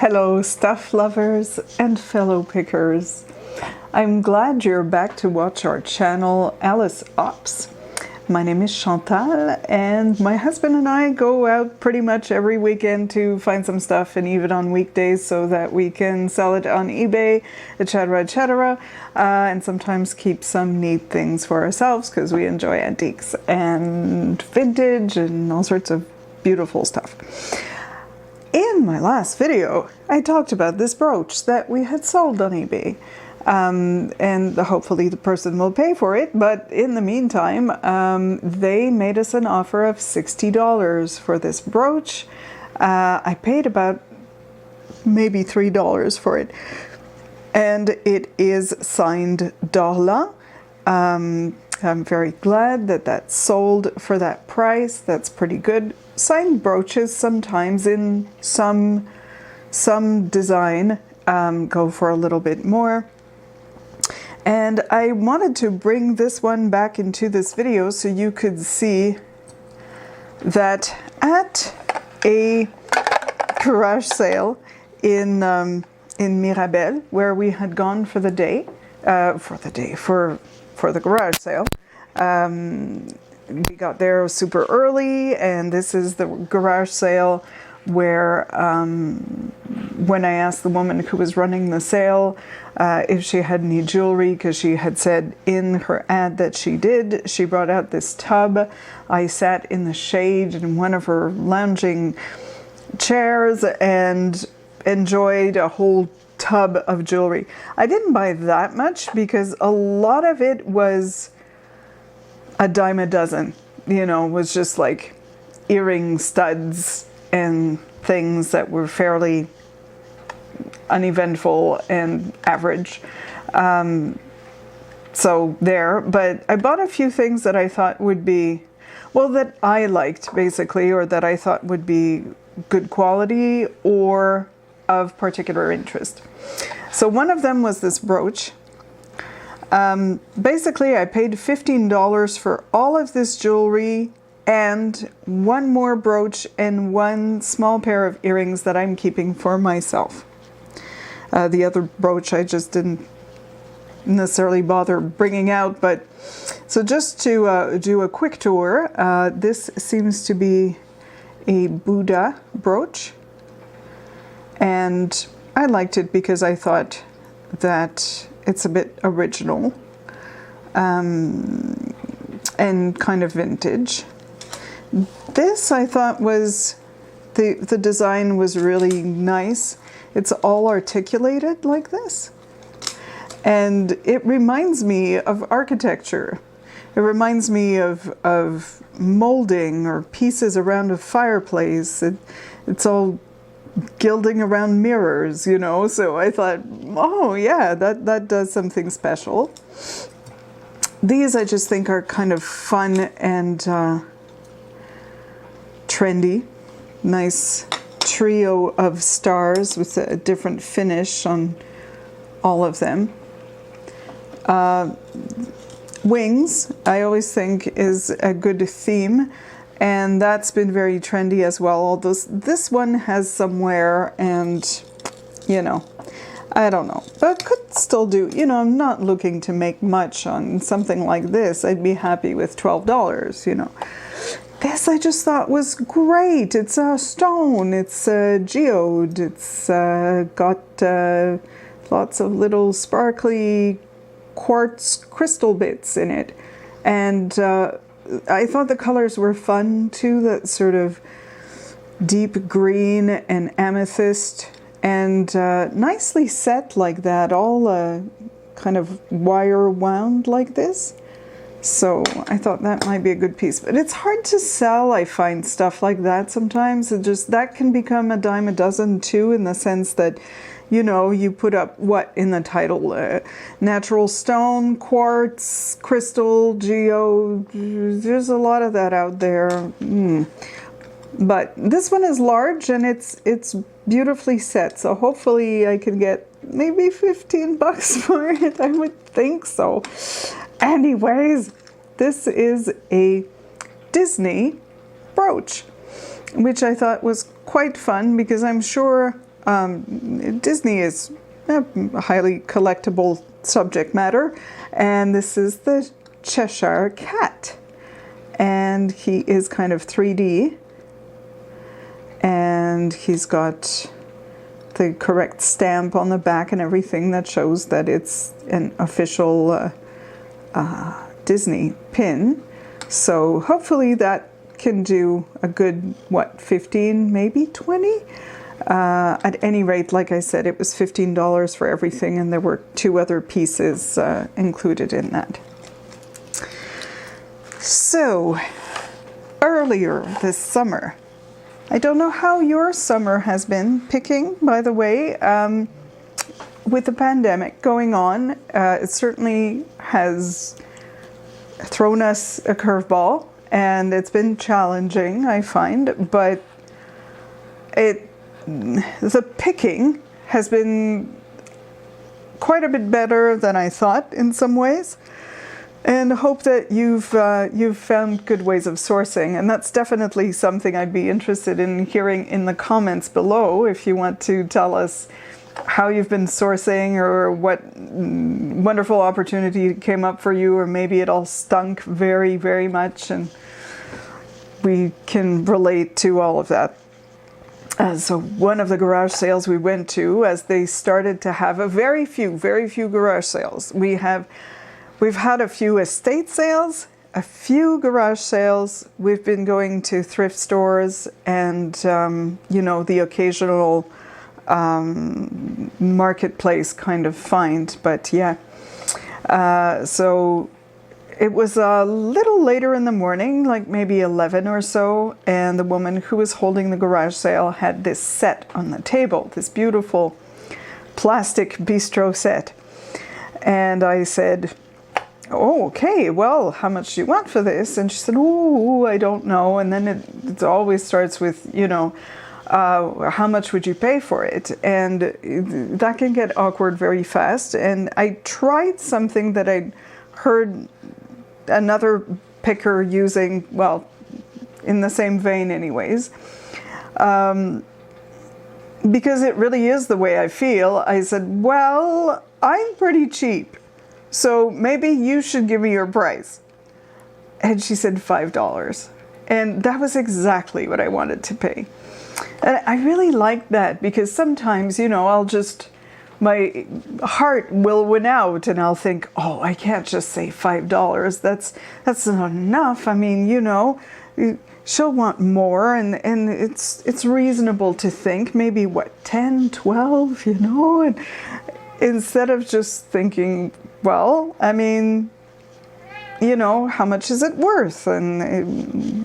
Hello, stuff lovers and fellow pickers. I'm glad you're back to watch our channel, Alice Ops. My name is Chantal, and my husband and I go out pretty much every weekend to find some stuff, and even on weekdays, so that we can sell it on eBay, etc., and sometimes keep some neat things for ourselves because we enjoy antiques and vintage and all sorts of beautiful stuff. In my last video, I talked about this brooch that we had sold on eBay, and hopefully the person will pay for it, but in the meantime, they made us an offer of $60 for this brooch. I paid about maybe $3 for it, and it is signed Darla. I'm very glad that that sold for that price. That's pretty good. Signed brooches sometimes in some design go for a little bit more. And I wanted to bring this one back into this video so you could see that at a garage sale in Mirabel, where we had gone for the day, for the garage sale. We got there super early, and this is the garage sale where when I asked the woman who was running the sale if she had any jewelry, because she had said in her ad that she did, she brought out this tub. I sat in the shade in one of her lounging chairs and enjoyed a whole tub of jewelry. I didn't buy that much because a lot of it was a dime a dozen, you know, was just like earring studs and things that were fairly uneventful and average. So there, but I bought a few things that I thought would be, well, that I liked basically, or that I thought would be good quality or of particular interest. So one of them was this brooch. Basically, I paid $15 for all of this jewelry and one more brooch and one small pair of earrings that I'm keeping for myself. The other brooch I just didn't necessarily bother bringing out, but so just to do a quick tour, this seems to be a Buddha brooch, and I liked it because I thought that it's a bit original and kind of vintage. This I thought was, the design was really nice. It's all articulated like this. And it reminds me of architecture. It reminds me of molding or pieces around a fireplace. It's all gilding around mirrors, you know, so I thought, oh yeah, that does something special. These I just think are kind of fun and trendy. Nice trio of stars with a different finish on all of them. Wings, I always think, is a good theme. And that's been very trendy as well. Although this one has some wear and, you know, I don't know. But could still do, you know, I'm not looking to make much on something like this. I'd be happy with $12, you know. This I just thought was great. It's a stone, it's a geode, it's got lots of little sparkly quartz crystal bits in it. And I thought the colors were fun too, that sort of deep green and amethyst, and nicely set like that, all kind of wire wound like this. So I thought that might be a good piece, but it's hard to sell. I find stuff like that sometimes. It just, that can become a dime a dozen too, in the sense that, you know, you put up what in the title, natural stone, quartz, crystal, geode. There's a lot of that out there. But this one is large and it's beautifully set. So hopefully I can get maybe 15 bucks for it. I would think so. Anyways, this is a Disney brooch, which I thought was quite fun because I'm sure Disney is a highly collectible subject matter, and this is the Cheshire Cat, and he is kind of 3D, and he's got the correct stamp on the back and everything that shows that it's an official Disney pin. So hopefully that can do a good, what, 15, maybe 20? At any rate, like I said, it was $15 for everything, and there were 2 other pieces included in that. So, earlier this summer, I don't know how your summer has been picking, by the way. With the pandemic going on, it certainly has thrown us a curveball, and it's been challenging, I find, but the picking has been quite a bit better than I thought in some ways, and hope that you've found good ways of sourcing. And that's definitely something I'd be interested in hearing in the comments below, if you want to tell us how you've been sourcing, or what wonderful opportunity came up for you, or maybe it all stunk very, very much, and we can relate to all of that. So one of the garage sales we went to, as they started to have very few garage sales. We've had a few estate sales, a few garage sales. We've been going to thrift stores and, the occasional marketplace kind of find. But yeah, so it was a little later in the morning, like maybe 11 or so, and the woman who was holding the garage sale had this set on the table, this beautiful plastic bistro set. And I said, "Oh, okay, well, how much do you want for this?" And she said, "Oh, I don't know." And then it always starts with, how much would you pay for it? And that can get awkward very fast. And I tried something that I'd heard another picker using, well, in the same vein anyways, because it really is the way I feel. I said, "Well, I'm pretty cheap, so maybe you should give me your price." And she said $5. And that was exactly what I wanted to pay. And I really like that, because sometimes, my heart will win out, and I'll think, "Oh, I can't just say $5. That's not enough. I mean, she'll want more, and it's reasonable to think maybe 10, 12, and instead of just thinking, well, I mean, how much is it worth? And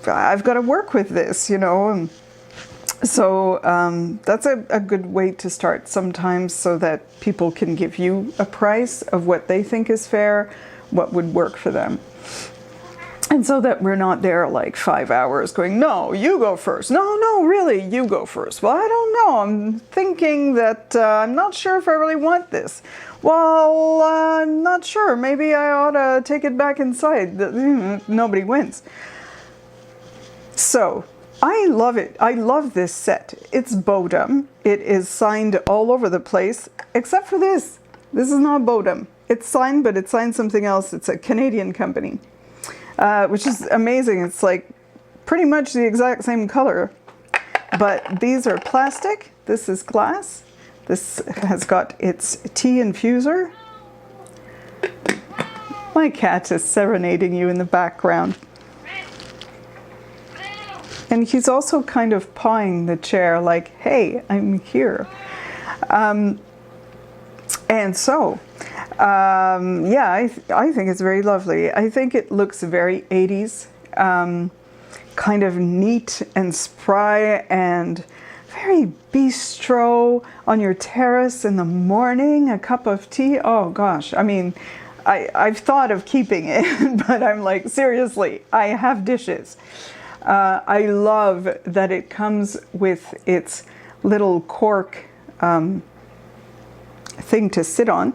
I've got to work with this, and so that's a good way to start sometimes, so that people can give you a price of what they think is fair, what would work for them. And so that we're not there like 5 hours going, "No, you go first. No, really, you go first. Well, I don't know. I'm thinking that I'm not sure if I really want this. Well, I'm not sure. Maybe I ought to take it back inside." Nobody wins. So I love it. I love this set. It's Bodum. It is signed all over the place, except for this. This is not Bodum. It's signed, but it's signed something else. It's a Canadian company, which is amazing. It's like pretty much the exact same color, but these are plastic. This is glass. This has got its tea infuser. My cat is serenading you in the background. And he's also kind of pawing the chair like, "Hey, I'm here." And so, I think it's very lovely. I think it looks very 80s, kind of neat and spry, and very bistro on your terrace in the morning, a cup of tea. Oh gosh, I mean, I've thought of keeping it, but I'm like, seriously, I have dishes. I love that it comes with its little cork thing to sit on.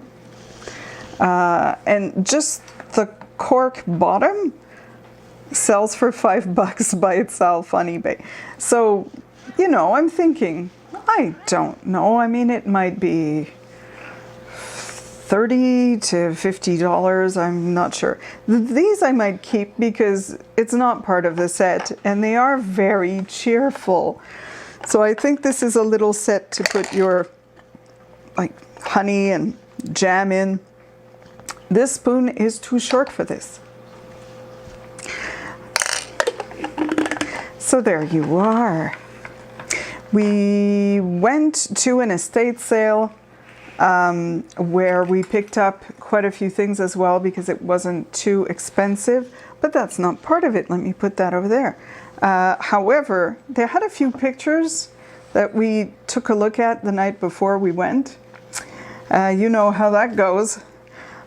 And just the cork bottom sells for $5 by itself on eBay. So, I'm thinking, I don't know. I mean, it might be $30 to $50. I'm not sure. These I might keep because it's not part of the set and they are very cheerful. So I think this is a little set to put your like honey and jam in. This spoon is too short for this. So there you are. We went to an estate sale where we picked up quite a few things as well because it wasn't too expensive, but that's not part of it. Let me put that over there. However, they had a few pictures that we took a look at the night before we went. You know how that goes.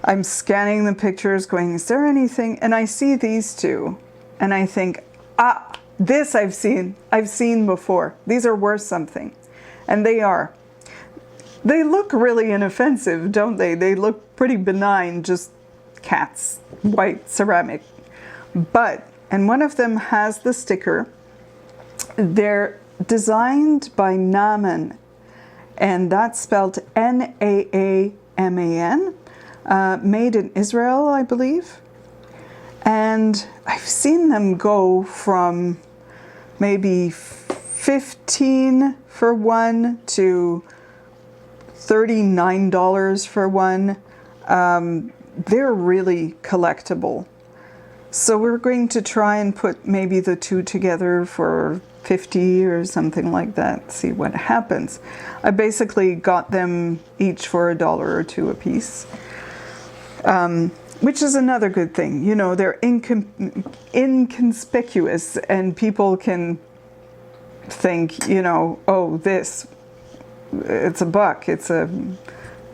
I'm scanning the pictures going, is there anything? And I see these two and I think, this I've seen before. These are worth something. And they are. They look really inoffensive, don't they? They look pretty benign, just cats, white ceramic. But, and one of them has the sticker. They're designed by Naaman, and that's spelled Naaman, made in Israel, I believe. And I've seen them go from maybe 15 for one to $39 for one. They're really collectible. So we're going to try and put maybe the two together for 50 or something like that, see what happens. I basically got them each for $1 or $2 a piece. Which is another good thing. You know, they're inconspicuous and people can think, you know, oh, it's a buck, it's a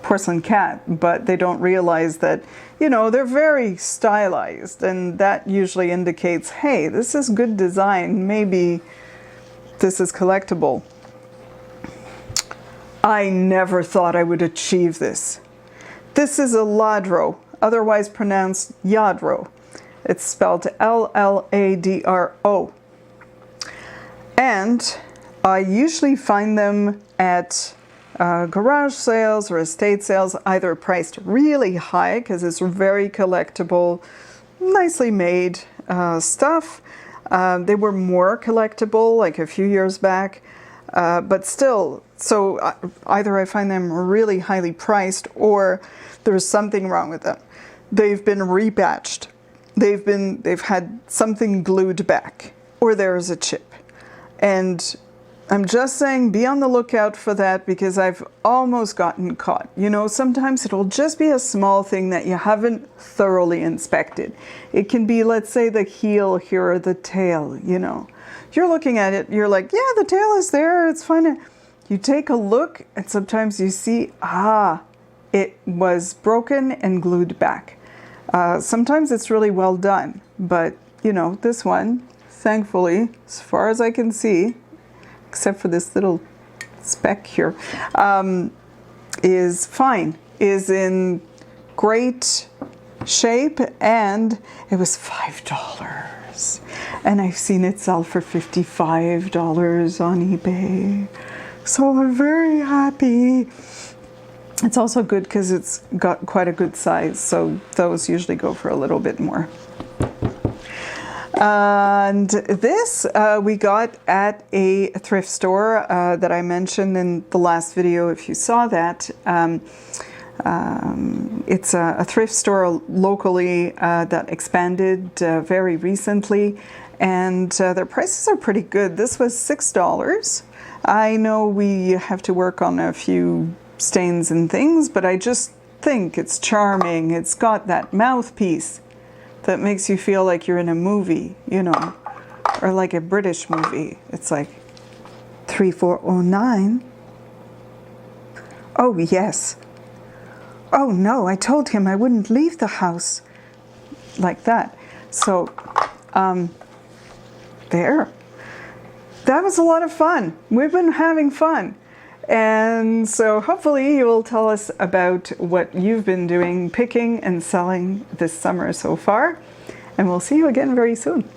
porcelain cat, but they don't realize that, you know, they're very stylized and that usually indicates, hey, this is good design, maybe this is collectible. I never thought I would achieve this. This is a ladro, otherwise pronounced Yadro. It's spelled L-L-A-D-R-O. And I usually find them at garage sales or estate sales, either priced really high because it's very collectible, nicely made stuff. They were more collectible like a few years back, but still, so either I find them really highly priced or there's something wrong with them. They've been rebatched. They've had something glued back, or there's a chip. And I'm just saying, be on the lookout for that because I've almost gotten caught. You know, sometimes it'll just be a small thing that you haven't thoroughly inspected. It can be, let's say, the heel here or the tail, you know. You're looking at it, you're like, yeah, the tail is there, it's fine. You take a look and sometimes you see, it was broken and glued back. Sometimes it's really well done, but you know, this one, thankfully, as far as I can see, except for this little speck here, is fine, is in great shape, and it was $5. And I've seen it sell for $55 on eBay. So I'm very happy. It's also good because it's got quite a good size, so those usually go for a little bit more. And this we got at a thrift store that I mentioned in the last video, if you saw that. It's a thrift store locally that expanded very recently, and their prices are pretty good. This was $6. I know we have to work on a few stains and things, but I just think it's charming. It's got that mouthpiece that makes you feel like you're in a movie, you know, or like a British movie. It's like 3409. Oh, yes. Oh, no, I told him I wouldn't leave the house like that. So, there. That was a lot of fun. We've been having fun. And so hopefully you will tell us about what you've been doing, picking and selling this summer so far. And we'll see you again very soon.